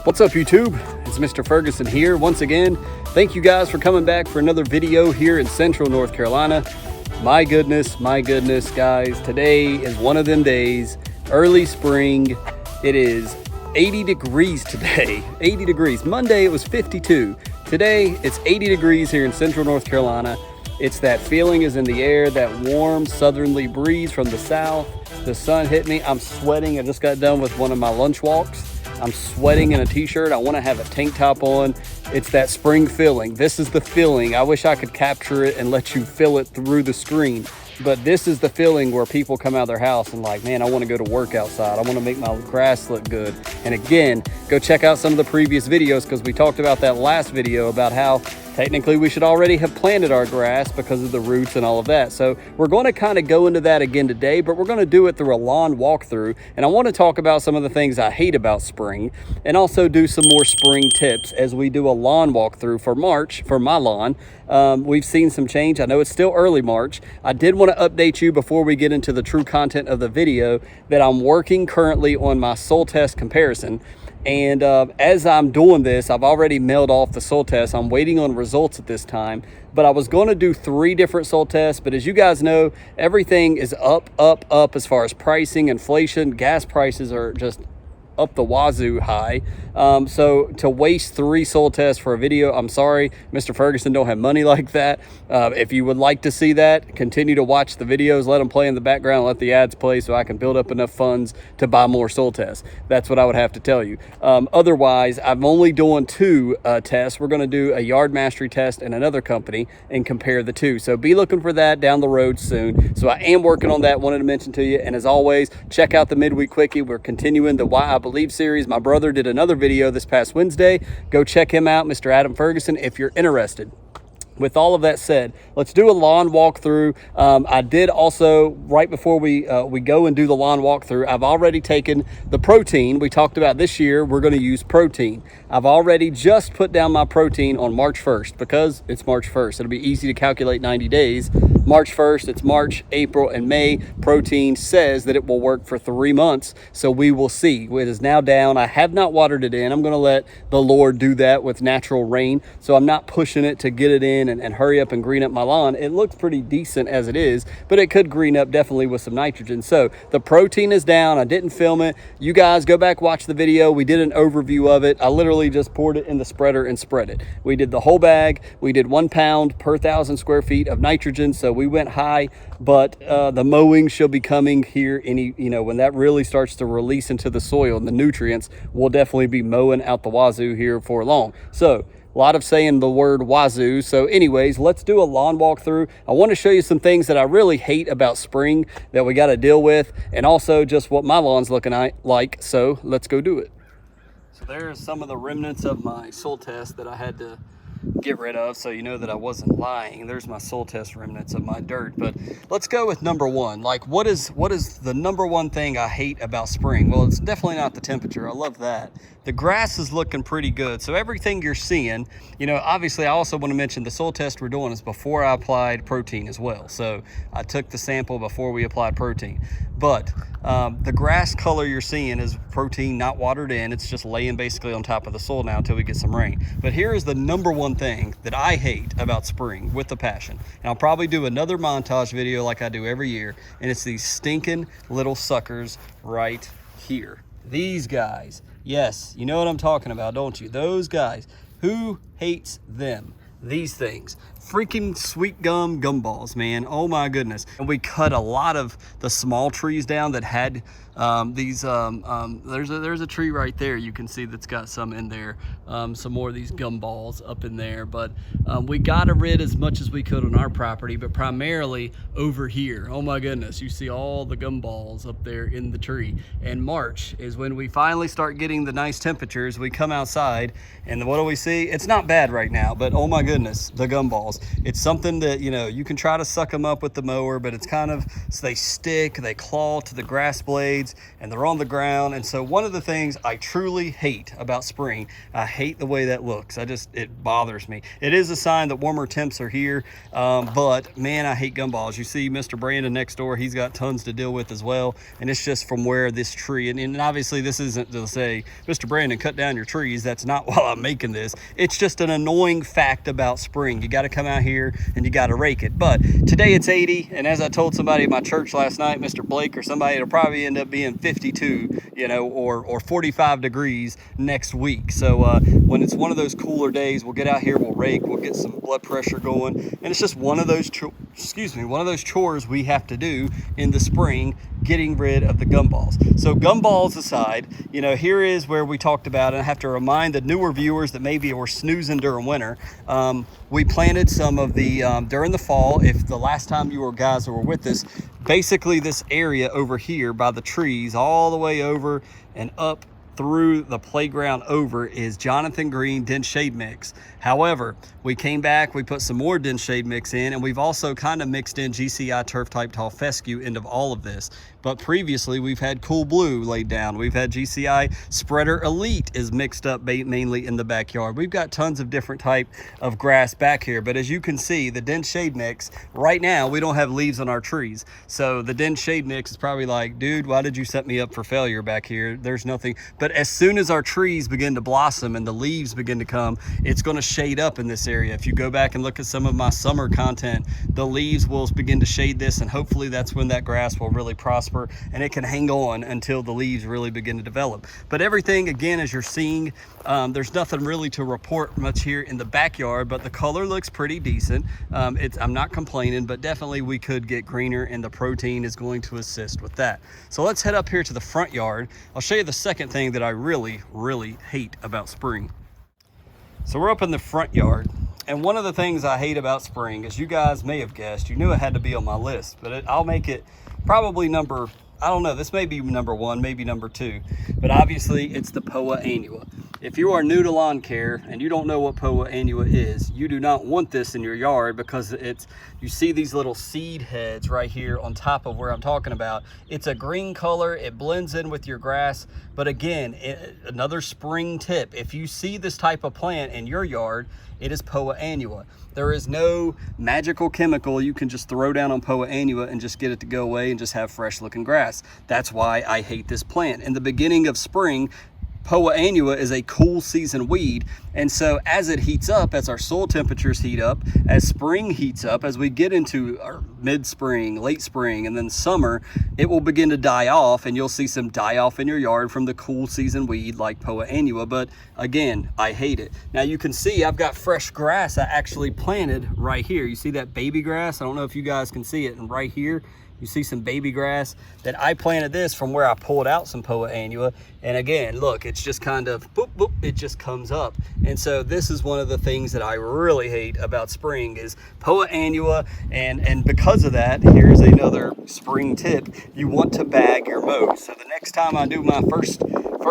What's up, YouTube? It's Mr. Ferguson here once again. Thank you guys for coming back for another video here in Central North Carolina. My goodness, guys. Today is one of them days, early spring. It is 80 degrees today, 80 degrees. Monday it was 52. Today it's 80 degrees here in Central North Carolina. It's that feeling is in the air, that warm southerly breeze from the south. The sun hit me. I'm sweating. I just got done with one of my lunch walks. I'm sweating in a t-shirt. I want to have a tank top on. It's that spring feeling. This is the feeling. I wish I could capture it and let you feel it through the screen. But this is the feeling where people come out of their house and like, man, I want to go to work outside. I want to make my grass look good. And again, go check out some of the previous videos because we talked about that last video about how technically we should already have planted our grass because of the roots and all of that. So we're going to kind of go into that again today, but we're going to do it through a lawn walkthrough. And I want to talk about some of the things I hate about spring and also do some more spring tips as we do a lawn walkthrough for March for my lawn. We've seen some change. I know it's still early March. I did want to update you before we get into the true content of the video that I'm working currently on my soil test comparison. And as I'm doing this, I've already mailed off the soil test. I'm waiting on results at this time, but I was going to do 3 different soil tests. But as you guys know, everything is up as far as pricing, inflation. Gas prices are just up the wazoo high. So to waste 3 soil tests for a video, I'm sorry, Mr. Ferguson don't have money like that. If you would like to see that, continue to watch the videos, let them play in the background, let the ads play so I can build up enough funds to buy more soil tests. That's what I would have to tell you. Otherwise, I'm only doing 2 tests. We're going to do a yard mastery test in another company and compare the 2. So be looking for that down the road soon. So I am working on that, wanted to mention to you. And as always, check out the midweek quickie. We're continuing the Why I Believe series. My brother did another video this past Wednesday. Go check him out, Mr. Adam Ferguson, if you're interested. With all of that said, let's do a lawn walkthrough. I did also, right before we go and do the lawn walkthrough, I've already taken the protein. We talked about this year, we're going to use protein. I've already just put down my protein on March 1st because it's March 1st. It'll be easy to calculate 90 days. March 1st, it's March, April, and May. Protein says that it will work for 3 months, so we will see. It is now down. I have not watered it in. I'm going to let the Lord do that with natural rain, so I'm not pushing it to get it in and hurry up and green up my lawn. It looks pretty decent as it is, but it could green up definitely with some nitrogen. So the protein is down. I didn't film it. You guys go back, watch the video. We did an overview of it. I literally just poured it in the spreader and spread it. We did the whole bag. We did 1 pound per 1,000 square feet of nitrogen. So we went high, but the mowing should be coming here when that really starts to release into the soil and the nutrients, we'll definitely be mowing out the wazoo here for long. So a lot of saying the word wazoo. So anyways, let's do a lawn walkthrough. I want to show you some things that I really hate about spring that we got to deal with, and also just what my lawn's looking like. So let's go do it. So there's some of the remnants of my soil test that I had to get rid of, so you know that I wasn't lying. There's my soil test remnants of my dirt. But let's go with number 1. Like, what is the number 1 thing I hate about spring? Well, it's definitely not the temperature. I love that. The grass is looking pretty good. So everything you're seeing, obviously I also want to mention the soil test we're doing is before I applied protein as well. So I took the sample before we applied protein. But the grass color you're seeing is protein not watered in. It's just laying basically on top of the soil now until we get some rain. But here is the number 1 thing that I hate about spring with a passion. And I'll probably do another montage video like I do every year. And it's these stinking little suckers right here. These guys. Yes, you know what I'm talking about, don't you? Those guys. Who hates them? These things. Freaking sweet gumballs, man. Oh my goodness. And we cut a lot of the small trees down that had there's a tree right there you can see that's got some in there, some more of these gumballs up in there. But we got rid as much as we could on our property, but primarily over here. Oh my goodness, you see all the gumballs up there in the tree. And March is when we finally start getting the nice temperatures. We come outside and what do we see? It's not bad right now, but oh my goodness, the gumballs. It's something that, you know, you can try to suck them up with the mower, but it's kind of, so they stick, they claw to the grass blades, and they're on the ground. And so one of the things I truly hate about spring, I hate the way that looks. It bothers me. It is a sign that warmer temps are here, but man, I hate gumballs. You see Mr. Brandon next door, he's got tons to deal with as well. And it's just from where this tree, and obviously this isn't to say, Mr. Brandon, cut down your trees. That's not why I'm making this. It's just an annoying fact about spring. You got to come out here and you got to rake it. But today it's 80, and as I told somebody at my church last night, Mr. Blake or somebody, it'll probably end up being 52, you know, or 45 degrees next week. So when it's one of those cooler days, we'll get out here, we'll rake, we'll get some blood pressure going, and it's just one of those chores we have to do in the spring, getting rid of the gumballs. So gumballs aside, you know, here is where we talked about, and I have to remind the newer viewers that maybe were snoozing during winter. We planted some of the during the fall. If the last time you guys were with us, basically this area over here by the trees all the way over and up through the playground over is Jonathan Green dense shade mix. However, we came back, we put some more dense shade mix in, and we've also kind of mixed in GCI turf type tall fescue into all of this. But previously we've had Cool Blue laid down. We've had GCI Spreader Elite is mixed up mainly in the backyard. We've got tons of different type of grass back here. But as you can see, the dense shade mix, right now we don't have leaves on our trees. So the dense shade mix is probably like, dude, why did you set me up for failure back here? There's nothing. But as soon as our trees begin to blossom and the leaves begin to come, it's going to shade up in this area. If you go back and look at some of my summer content, the leaves will begin to shade this, and hopefully that's when that grass will really prosper and it can hang on until the leaves really begin to develop. But everything, again, as you're seeing, there's nothing really to report much here in the backyard, but the color looks pretty decent. I'm not complaining, but definitely we could get greener, and the protein is going to assist with that. So let's head up here to the front yard. I'll show you the second thing that I really hate about spring. So we're up in the front yard, and one of the things I hate about spring, as you guys may have guessed, you knew it had to be on my list, but I'll make it probably number, I don't know, this may be number one, maybe number two, but obviously it's the Poa annua. If you are new to lawn care and you don't know what Poa annua is, you do not want this in your yard, because you see these little seed heads right here on top of where I'm talking about. It's a green color, it blends in with your grass. But again, another spring tip, if you see this type of plant in your yard, it is Poa annua. There is no magical chemical you can just throw down on Poa annua and just get it to go away and just have fresh looking grass. That's why I hate this plant. In the beginning of spring, Poa annua is a cool season weed, and so as it heats up, as our soil temperatures heat up, as spring heats up, as we get into our mid-spring, late spring, and then summer, it will begin to die off, and you'll see some die off in your yard from the cool season weed like Poa annua. But again, I hate it. Now you can see I've got fresh grass I actually planted right here. You see that baby grass? I don't know if you guys can see it, and right here you see some baby grass that I planted this from where I pulled out some Poa annua. And again, look, it's just kind of boop, boop, it just comes up. And so this is one of the things that I really hate about spring is Poa annua. And because of that, here's another spring tip. You want to bag your mow. So the next time I do my first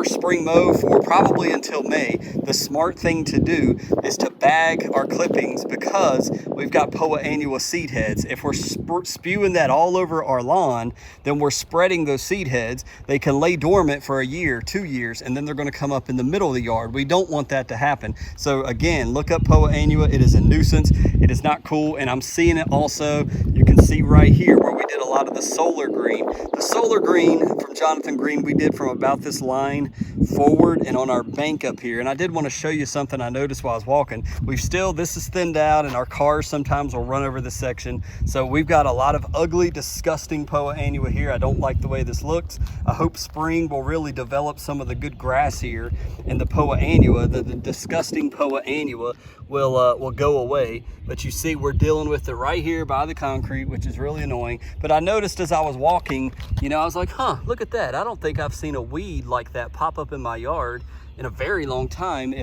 spring mow for probably until May, the smart thing to do is to bag our clippings, because we've got Poa annua seed heads. If we're spewing that all over our lawn, then we're spreading those seed heads. They can lay dormant for a year, 2 years, and then they're going to come up in the middle of the yard. We don't want that to happen. So again, look up Poa annua. It is a nuisance. It is not cool. And I'm seeing it also, you can see right here where we did a lot of the solar green. The solar green from Jonathan Green we did from about this line forward and on our bank up here. And I did want to show you something I noticed while I was walking. This is thinned out, and our cars sometimes will run over this section. So we've got a lot of ugly, disgusting Poa annua here. I don't like the way this looks. I hope spring will really develop some of the good grass here, and the Poa annua, the disgusting Poa annua will go away. But you see we're dealing with it right here by the concrete, which is really annoying. But I noticed as I was walking, you know, I was like, huh, look at that. I don't think I've seen a weed like that pop up in my yard in a very long time,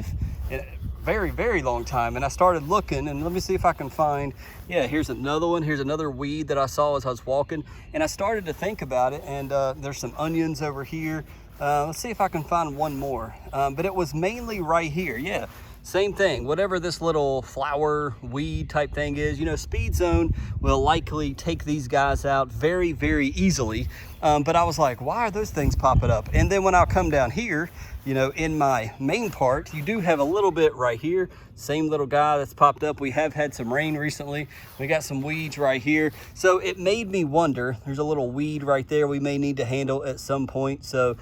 very long time. And I started looking, and let me see if I can find, yeah, here's another one. Here's another weed that I saw as I was walking, and I started to think about it. And there's some onions over here. Let's see if I can find one more. But it was mainly right here. Yeah, same thing, whatever this little flower weed type thing is, you know, Speed Zone will likely take these guys out very, very easily. But I was like, why are those things popping up? And then when I come down here, you know, in my main part, you do have a little bit right here. Same little guy that's popped up. We have had some rain recently. We got some weeds right here. So it made me wonder, there's a little weed right there we may need to handle at some point. So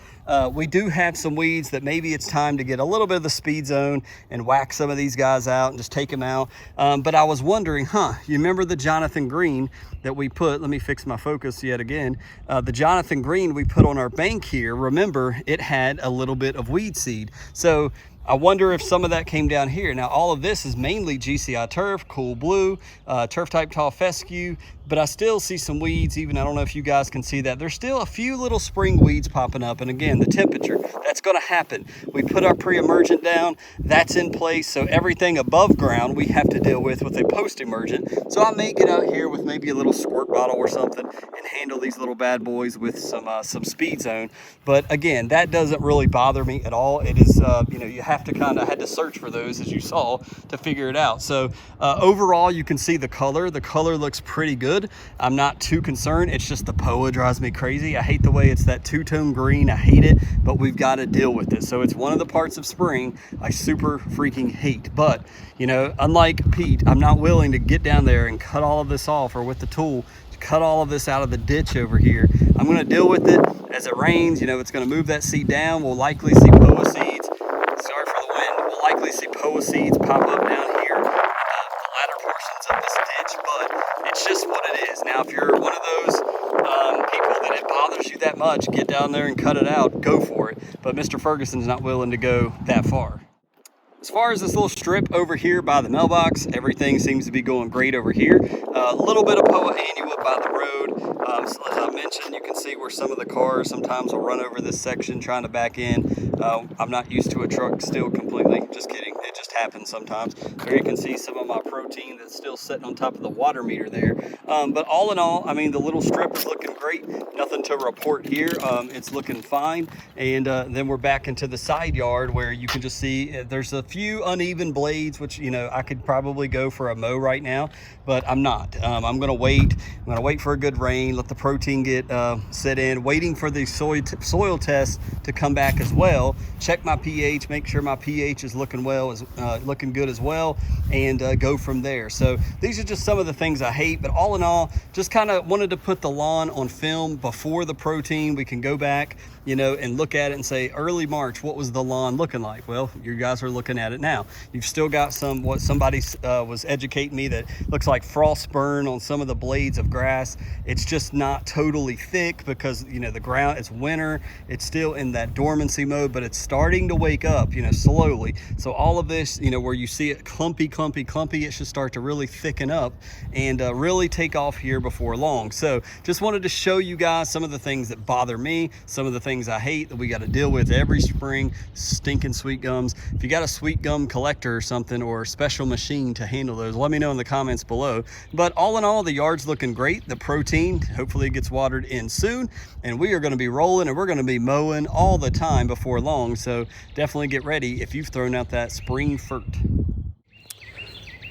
we do have some weeds that maybe it's time to get a little bit of the Speed Zone and whack some of these guys out and just take them out. But I was wondering, you remember the Jonathan Green that we put, let me fix my focus yet again. The Jonathan Green we put on our bank here, remember it had a little bit of weed seed. So I wonder if some of that came down here. Now, all of this is mainly GCI turf, cool blue, turf type tall fescue, but I still see some weeds. Even, I don't know if you guys can see that. There's still a few little spring weeds popping up. And again, the temperature, that's gonna happen. We put our pre-emergent down, that's in place. So everything above ground we have to deal with a post-emergent. So I may get out here with maybe a little squirt bottle or something and handle these little bad boys with some Speed Zone. But again, that doesn't really bother me at all. It is, you know, you have to I had to search for those, as you saw, to figure it out. So overall, you can see the color. The color looks pretty good. I'm not too concerned. It's just the POA drives me crazy. I hate the way it's that two-tone green. I hate it, but we've got to deal with it. So it's one of the parts of spring I super freaking hate. But, you know, unlike Pete, I'm not willing to get down there and cut all of this off, or with the tool, cut all of this out of the ditch over here. I'm going to deal with it as it rains. You know, it's going to move that seed down. We'll likely see POA seeds. Sorry for the wind. We'll likely see POA seeds pop up down here in the latter portions of this ditch, but it's just what it is. Now, if you're one of those people that it bothers you that much, get down there and cut it out, go for it. But Mr. Ferguson's not willing to go that far. As far as this little strip over here by the mailbox, everything seems to be going great over here. A little bit of POA annua by the road. So as I mentioned, you can see where some of the cars sometimes will run over this section trying to back in. I'm not used to a truck still completely. Just kidding. It just happens sometimes. There you can see some of my protein that's still sitting on top of the water meter there. But all in all, I mean, the little strip is looking great. Nothing to report here. It's looking fine. And then we're back into the side yard where you can just see there's a few uneven blades, which, you know, I could probably go for a mow right now, but I'm not. I'm gonna wait. I'm gonna wait for a good rain, let the protein get set in, waiting for the soil test to come back as well. Check my pH, make sure my pH is looking well, looking good as well, and go from there. So these are just some of the things I hate, but all in all, just kind of wanted to put the lawn on film before the protein. We can go back, you know, and look at it and say, early March, what was the lawn looking like? Well, you guys are looking at it now. You've still got some, what somebody was educating me, that looks like frost burn on some of the blades of grass. It's just not totally thick because, you know, the ground, it's winter. It's still in that dormancy mode, but it's starting to wake up, you know, slowly. So all of this, you know, where you see it clumpy, it should start to really thicken up and really take off here before long. So just wanted to show you guys some of the things that bother me, some of the things I hate that we got to deal with every spring. Stinking sweet gums. If you got a sweet gum collector or something, or a special machine to handle those, let me know in the comments below. But all in all, the yard's looking great. The protein hopefully gets watered in soon, and we are going to be rolling, and we're going to be mowing all the time before long. So definitely get ready if you've thrown out that spring fert.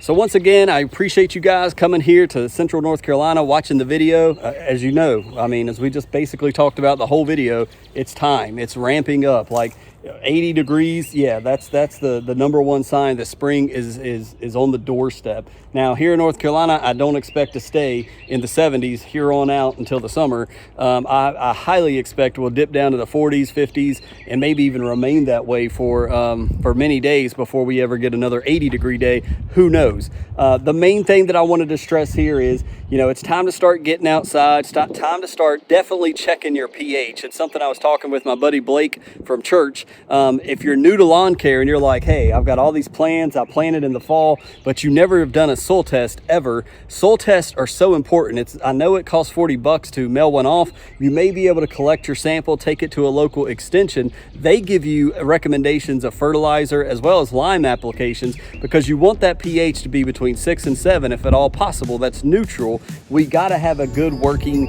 So once again, I appreciate you guys coming here to Central North Carolina, watching the video. As you know, I mean, as we just basically talked about the whole video, it's time. It's ramping up. Like 80 degrees, yeah, that's the number one sign that spring is on the doorstep. Now here in North Carolina, I don't expect to stay in the 70s here on out until the summer. I highly expect we'll dip down to the 40s, 50s, and maybe even remain that way for many days before we ever get another 80-degree day. Who knows? The main thing that I wanted to stress here is, you know, it's time to start getting outside. It's time to start definitely checking your pH. It's something I was talking with my buddy Blake from church. If you're new to lawn care and you're like, hey, I've got all these plants, I planted in the fall, but you never have done a soil test ever. Soil tests are so important. I know it costs $40 to mail one off. You may be able to collect your sample, take it to a local extension. They give you recommendations of fertilizer as well as lime applications, because you want that pH to be between 6 and 7 if at all possible. That's neutral. We got to have a good working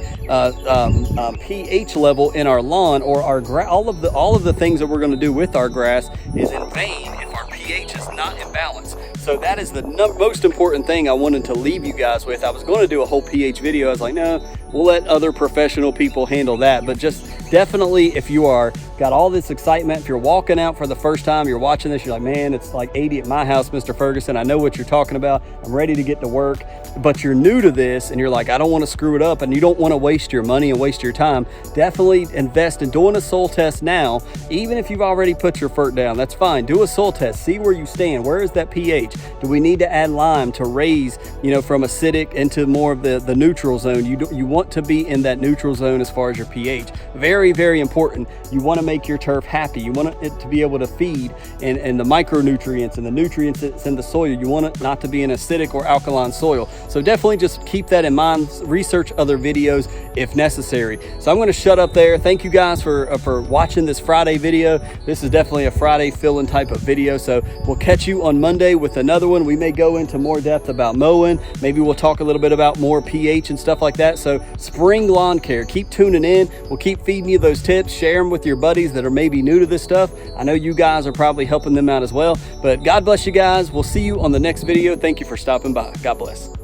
pH level in our lawn, or our all of the things that we're going to do with our grass is in vain if our pH pH is not in balance. So that is the most important thing I wanted to leave you guys with. I was going to do a whole pH video. I was like, no, we'll let other professional people handle that. But just definitely, if you are got all this excitement, if you're walking out for the first time, you're watching this, you're like, man, it's like 80 at my house, Mr. Ferguson. I know what you're talking about. I'm ready to get to work. But you're new to this and you're like, I don't want to screw it up, and you don't want to waste your money and waste your time. Definitely invest in doing a soil test now. Even if you've already put your FERT down, that's fine. Do a soil test. See where you stand. Where is that pH? Do we need to add lime to raise, from acidic into more of the neutral zone? You want to be in that neutral zone as far as your pH. Very, very important. You want to make your turf happy. You want it to be able to feed and the micronutrients and the nutrients that's in the soil. You want it not to be an acidic or alkaline soil. So definitely just keep that in mind. Research other videos if necessary. So I'm going to shut up there. Thank you guys for watching this Friday video. This is definitely a Friday fill-in type of video. So we'll catch you on Monday with another one. We may go into more depth about mowing. Maybe we'll talk a little bit about more pH and stuff like that. So spring lawn care, keep tuning in. We'll keep feeding you those tips. Share them with your buddies that are maybe new to this stuff. I know you guys are probably helping them out as well. But God bless you guys. We'll see you on the next video. Thank you for stopping by. God bless.